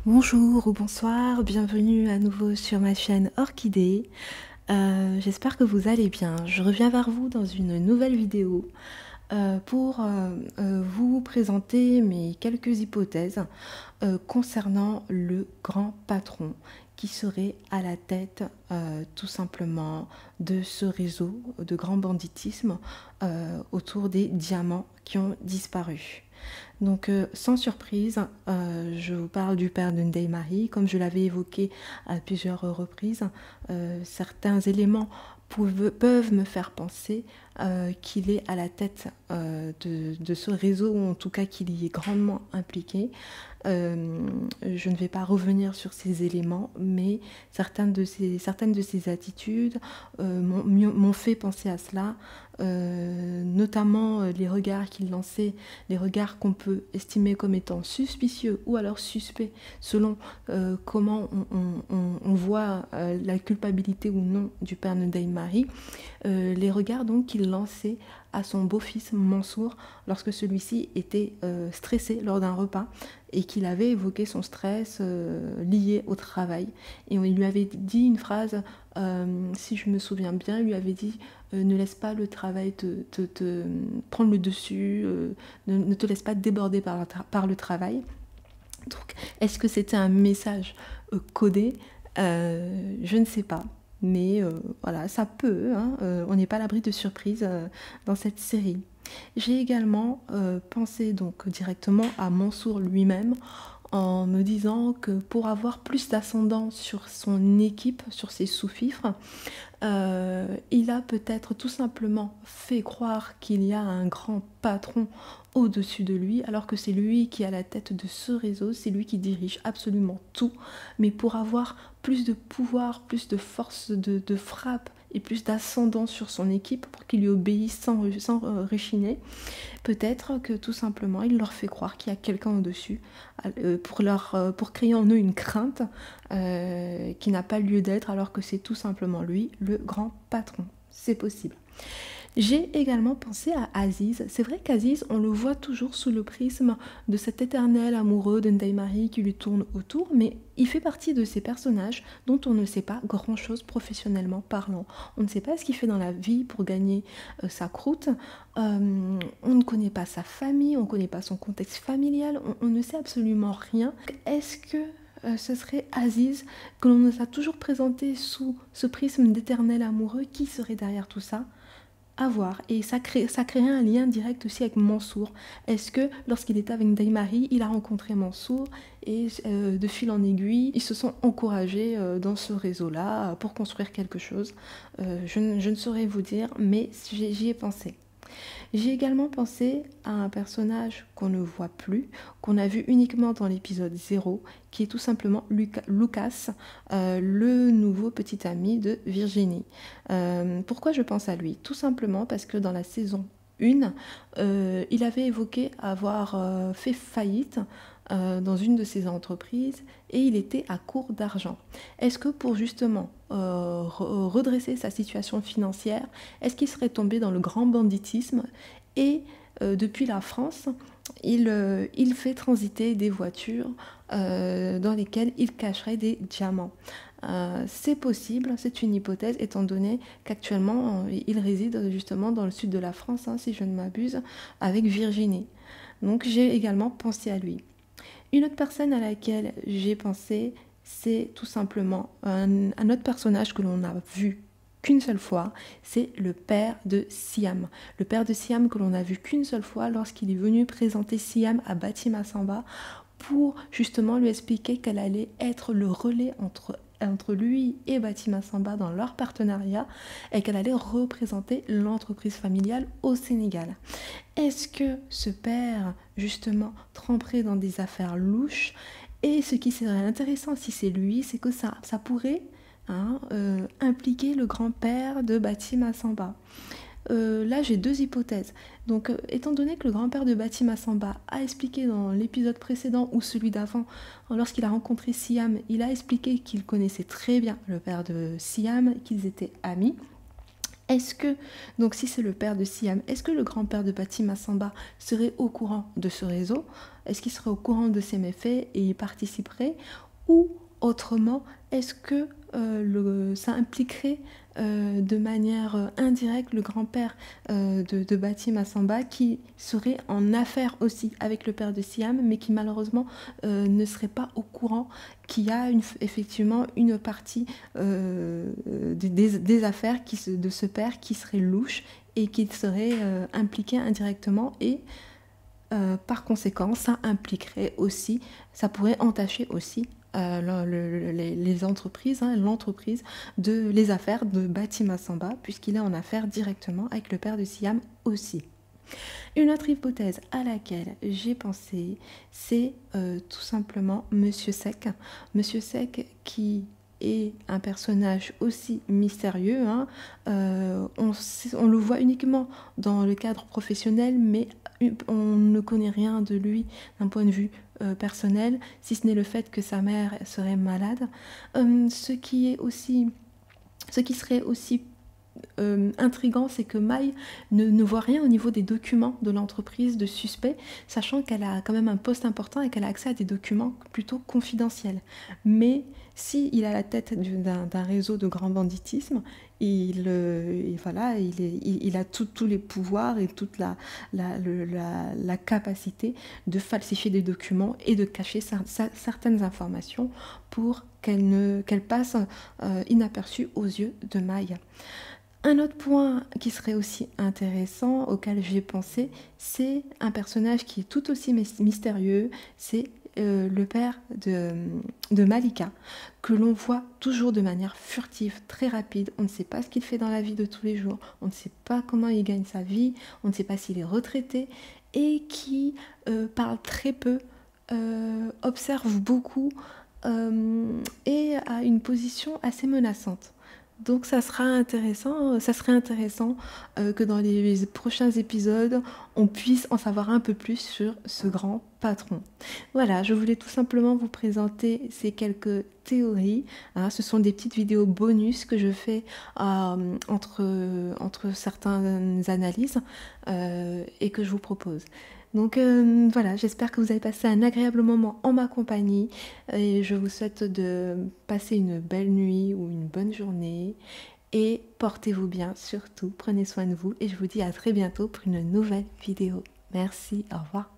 Bonjour ou bonsoir, bienvenue à nouveau sur ma chaîne Orchidée. J'espère que vous allez bien. Je reviens vers vous dans une nouvelle vidéo pour vous présenter mes quelques hypothèses concernant le grand patron qui serait à la tête tout simplement de ce réseau de grand banditisme autour des diamants qui ont disparu. Donc sans surprise, je vous parle du père de Ndeye Marie. Comme je l'avais évoqué à plusieurs reprises, certains éléments peuvent me faire penser qu'il est à la tête de ce réseau, ou en tout cas qu'il y est grandement impliqué. Je ne vais pas revenir sur ces éléments, mais certaines de ces attitudes m'ont fait penser à cela, notamment les regards qu'il lançait, les regards qu'on peut estimer comme étant suspicieux ou alors suspects selon comment on voit la culpabilité ou non du père Ndeye Marie, les regards donc qu'il lançait à son beau-fils Mansour lorsque celui-ci était stressé lors d'un repas et qu'il avait évoqué son stress lié au travail. Et il lui avait dit une phrase, si je me souviens bien, il lui avait dit ne laisse pas le travail te prendre le dessus, ne te laisse pas déborder par le travail. Donc, est-ce que c'était un message codé? Je ne sais pas. Mais voilà, ça peut, hein, on n'est pas à l'abri de surprises dans cette série. J'ai également pensé donc directement à Mansour lui-même en me disant que pour avoir plus d'ascendant sur son équipe, sur ses sous-fifres, il a peut-être tout simplement fait croire qu'il y a un grand patron au-dessus de lui, alors que c'est lui qui est à la tête de ce réseau, c'est lui qui dirige absolument tout, mais pour avoir plus de pouvoir, plus de force de frappe et plus d'ascendant sur son équipe pour qu'il lui obéisse sans rechigner, peut-être que tout simplement il leur fait croire qu'il y a quelqu'un au-dessus pour créer en eux une crainte qui n'a pas lieu d'être, alors que c'est tout simplement lui, le grand patron. C'est possible. J'ai également pensé à Aziz. C'est vrai qu'Aziz, on le voit toujours sous le prisme de cet éternel amoureux de Ndeye Marie qui lui tourne autour, mais il fait partie de ces personnages dont on ne sait pas grand-chose professionnellement parlant. On ne sait pas ce qu'il fait dans la vie pour gagner sa croûte. On ne connaît pas sa famille, on ne connaît pas son contexte familial, on ne sait absolument rien. Est-ce que ce serait Aziz, que l'on nous a toujours présenté sous ce prisme d'éternel amoureux? Qui serait derrière tout ça? À voir. Et ça créerait un lien direct aussi avec Mansour. Est-ce que lorsqu'il était avec Ndeye Marie, il a rencontré Mansour et de fil en aiguille, ils se sont encouragés dans ce réseau-là pour construire quelque chose? Je ne saurais vous dire, mais j'y ai pensé. J'ai également pensé à un personnage qu'on ne voit plus, qu'on a vu uniquement dans l'épisode 0, qui est tout simplement Lucas, le nouveau petit ami de Virginie. Pourquoi je pense à lui? Tout simplement parce que dans la saison 1, il avait évoqué avoir fait faillite dans une de ses entreprises et il était à court d'argent. Est-ce que pour justement redresser sa situation financière, est-ce qu'il serait tombé dans le grand banditisme et depuis la France, il fait transiter des voitures dans lesquelles il cacherait des diamants? C'est possible, c'est une hypothèse, étant donné qu'actuellement il réside justement dans le sud de la France, hein, si je ne m'abuse, avec Virginie. Donc j'ai également pensé à lui. Une autre personne à laquelle j'ai pensé, c'est tout simplement un autre personnage que l'on n'a vu qu'une seule fois, c'est le père de Siam. Le père de Siam que l'on a vu qu'une seule fois lorsqu'il est venu présenter Siam à Bati Massamba pour justement lui expliquer qu'elle allait être le relais entre lui et Bati Massamba dans leur partenariat et qu'elle allait représenter l'entreprise familiale au Sénégal. Est-ce que ce père, justement, tremperait dans des affaires louches? Et ce qui serait intéressant si c'est lui, c'est que ça pourrait impliquer le grand-père de Bati Massamba. là j'ai deux hypothèses. Donc étant donné que le grand-père de Bati Massamba a expliqué dans l'épisode précédent ou celui d'avant, lorsqu'il a rencontré Siam, il a expliqué qu'il connaissait très bien le père de Siam, qu'ils étaient amis. Est-ce que, donc si c'est le père de Siam, est-ce que le grand-père de Bati Massamba serait au courant de ce réseau? Est-ce qu'il serait au courant de ces méfaits et y participerait? Ou autrement, est-ce que ça impliquerait de manière indirecte le grand-père de Bati Massamba qui serait en affaire aussi avec le père de Siam, mais qui malheureusement ne serait pas au courant qu'il y a effectivement une partie des affaires de ce père qui serait louche et qui serait impliqué indirectement et par conséquent, ça impliquerait aussi, ça pourrait entacher aussi les entreprises, l'entreprise les affaires de Bati Massamba, puisqu'il est en affaire directement avec le père de Siam aussi. Une autre hypothèse à laquelle j'ai pensé, c'est tout simplement Monsieur Sec. Monsieur Sec qui est un personnage aussi mystérieux. On le voit uniquement dans le cadre professionnel, mais on ne connaît rien de lui d'un point de vue personnel, si ce n'est le fait que sa mère serait malade. Ce qui serait aussi intriguant, c'est que Mai ne voit rien au niveau des documents de l'entreprise de suspect, sachant qu'elle a quand même un poste important et qu'elle a accès à des documents plutôt confidentiels. Mais s'il a la tête d'un réseau de grand banditisme, il a tous les pouvoirs et toute la capacité de falsifier des documents et de cacher certaines informations pour qu'elles passent inaperçues aux yeux de Mai. Un autre point qui serait aussi intéressant, auquel j'ai pensé, c'est un personnage qui est tout aussi mystérieux, c'est le père de Malika, que l'on voit toujours de manière furtive, très rapide. On ne sait pas ce qu'il fait dans la vie de tous les jours, on ne sait pas comment il gagne sa vie, on ne sait pas s'il est retraité, et qui parle très peu, observe beaucoup, et a une position assez menaçante. Donc ça serait intéressant que dans les prochains épisodes, on puisse en savoir un peu plus sur ce grand patron. Voilà, je voulais tout simplement vous présenter ces quelques théories. Ce sont des petites vidéos bonus que je fais entre certaines analyses et que je vous propose. Donc voilà, j'espère que vous avez passé un agréable moment en ma compagnie et je vous souhaite de passer une belle nuit ou une bonne journée et portez-vous bien surtout, prenez soin de vous et je vous dis à très bientôt pour une nouvelle vidéo. Merci, au revoir.